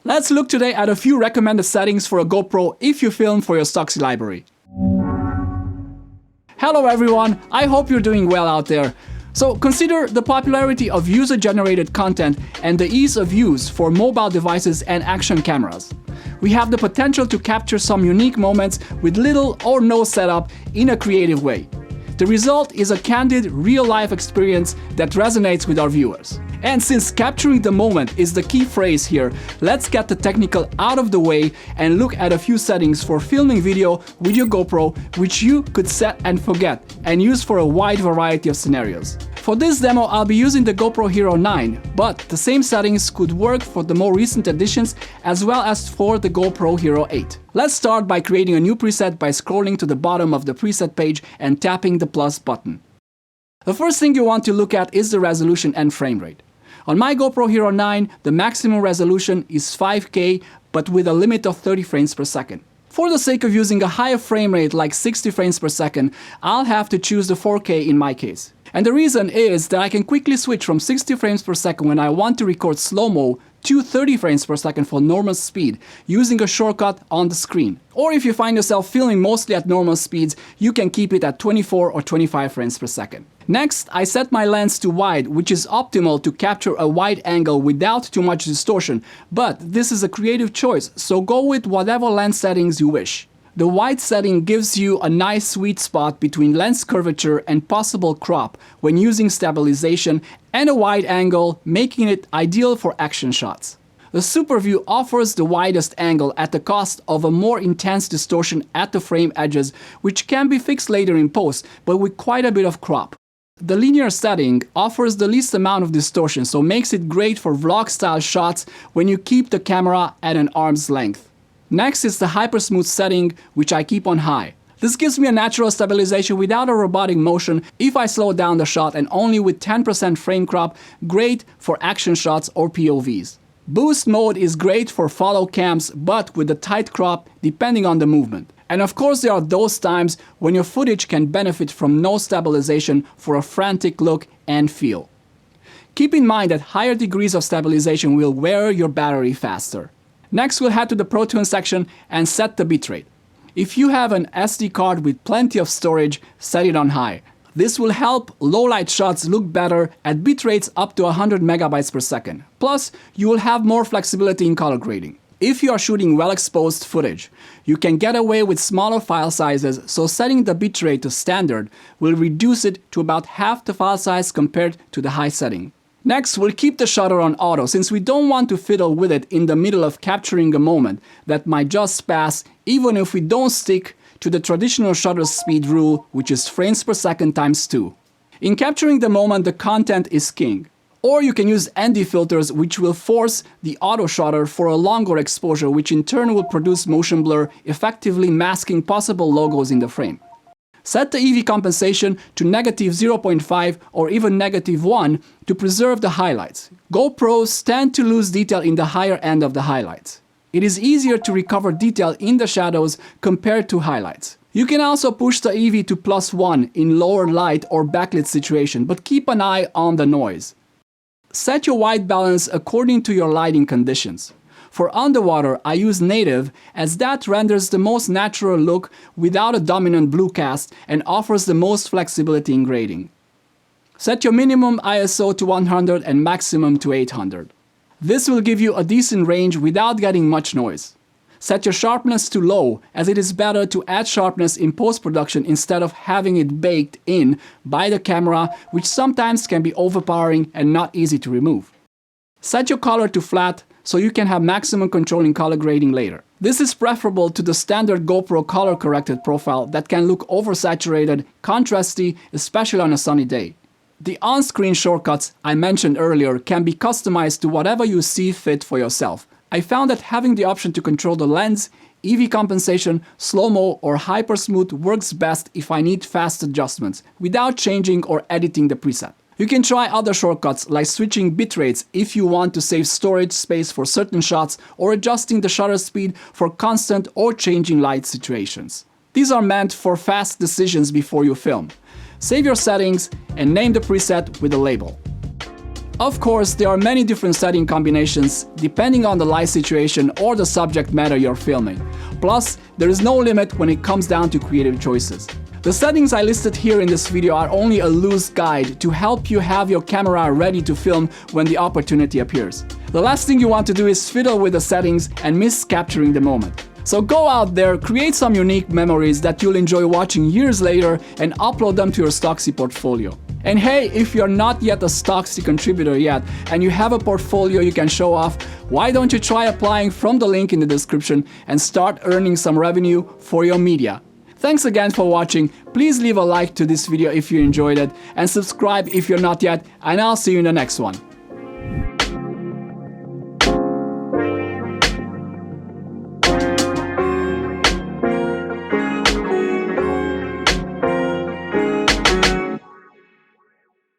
Let's look today at a few recommended settings for a GoPro if you film for your Stocksy library. Hello everyone, I hope you're doing well out there. So consider the popularity of user-generated content and the ease of use for mobile devices and action cameras. We have the potential to capture some unique moments with little or no setup in a creative way. The result is a candid, real-life experience that resonates with our viewers. And since capturing the moment is the key phrase here, let's get the technical out of the way and look at a few settings for filming video with your GoPro, which you could set and forget and use for a wide variety of scenarios. For this demo, I'll be using the GoPro Hero 9, but the same settings could work for the more recent editions as well as for the GoPro Hero 8. Let's start by creating a new preset by scrolling to the bottom of the preset page and tapping the plus button. The first thing you want to look at is the resolution and frame rate. On my GoPro Hero 9, the maximum resolution is 5K, but with a limit of 30 frames per second. For the sake of using a higher frame rate like 60 frames per second, I'll have to choose the 4K in my case. And the reason is that I can quickly switch from 60 frames per second when I want to record slow-mo to 30 frames per second for normal speed, using a shortcut on the screen. Or if you find yourself filming mostly at normal speeds, you can keep it at 24 or 25 frames per second. Next, I set my lens to wide, which is optimal to capture a wide angle without too much distortion, but this is a creative choice, so go with whatever lens settings you wish. The wide setting gives you a nice sweet spot between lens curvature and possible crop when using stabilization, and a wide angle, making it ideal for action shots. The Super View offers the widest angle at the cost of a more intense distortion at the frame edges, which can be fixed later in post, but with quite a bit of crop. The linear setting offers the least amount of distortion, so makes it great for vlog-style shots when you keep the camera at an arm's length. Next is the Hyper Smooth setting, which I keep on high. This gives me a natural stabilization without a robotic motion if I slow down the shot, and only with 10% frame crop, great for action shots or POVs. Boost mode is great for follow cams, but with a tight crop depending on the movement. And of course there are those times when your footage can benefit from no stabilization for a frantic look and feel. Keep in mind that higher degrees of stabilization will wear your battery faster. Next, we'll head to the Pro Tune section and set the bitrate. If you have an SD card with plenty of storage, set it on high. This will help low-light shots look better at bitrates up to 100 megabytes per second. Plus, you will have more flexibility in color grading. If you are shooting well-exposed footage, you can get away with smaller file sizes, so setting the bitrate to standard will reduce it to about half the file size compared to the high setting. Next, we'll keep the shutter on auto, since we don't want to fiddle with it in the middle of capturing a moment that might just pass, even if we don't stick to the traditional shutter speed rule, which is frames per second times 2. In capturing the moment, the content is king. Or you can use ND filters, which will force the auto shutter for a longer exposure, which in turn will produce motion blur, effectively masking possible logos in the frame. Set the EV compensation to -0.5 or even -1 to preserve the highlights. GoPros tend to lose detail in the higher end of the highlights. It is easier to recover detail in the shadows compared to highlights. You can also push the EV to +1 in lower light or backlit situation, but keep an eye on the noise. Set your white balance according to your lighting conditions. For underwater, I use native, as that renders the most natural look without a dominant blue cast and offers the most flexibility in grading. Set your minimum ISO to 100 and maximum to 800. This will give you a decent range without getting much noise. Set your sharpness to low, as it is better to add sharpness in post-production instead of having it baked in by the camera, which sometimes can be overpowering and not easy to remove. Set your color to flat, so you can have maximum control in color grading later. This is preferable to the standard GoPro color corrected profile that can look oversaturated, contrasty, especially on a sunny day. The on-screen shortcuts I mentioned earlier can be customized to whatever you see fit for yourself. I found that having the option to control the lens, EV compensation, slow-mo or hyper smooth works best if I need fast adjustments without changing or editing the preset. You can try other shortcuts like switching bitrates if you want to save storage space for certain shots, or adjusting the shutter speed for constant or changing light situations. These are meant for fast decisions before you film. Save your settings and name the preset with a label. Of course, there are many different setting combinations depending on the light situation or the subject matter you're filming. Plus, there is no limit when it comes down to creative choices. The settings I listed here in this video are only a loose guide to help you have your camera ready to film when the opportunity appears. The last thing you want to do is fiddle with the settings and miss capturing the moment. So go out there, create some unique memories that you'll enjoy watching years later and upload them to your Stocksy portfolio. And hey, if you're not yet a Stocksy contributor yet and you have a portfolio you can show off, why don't you try applying from the link in the description and start earning some revenue for your media. Thanks again for watching. Please leave a like to this video if you enjoyed it and subscribe if you're not yet, and I'll see you in the next one.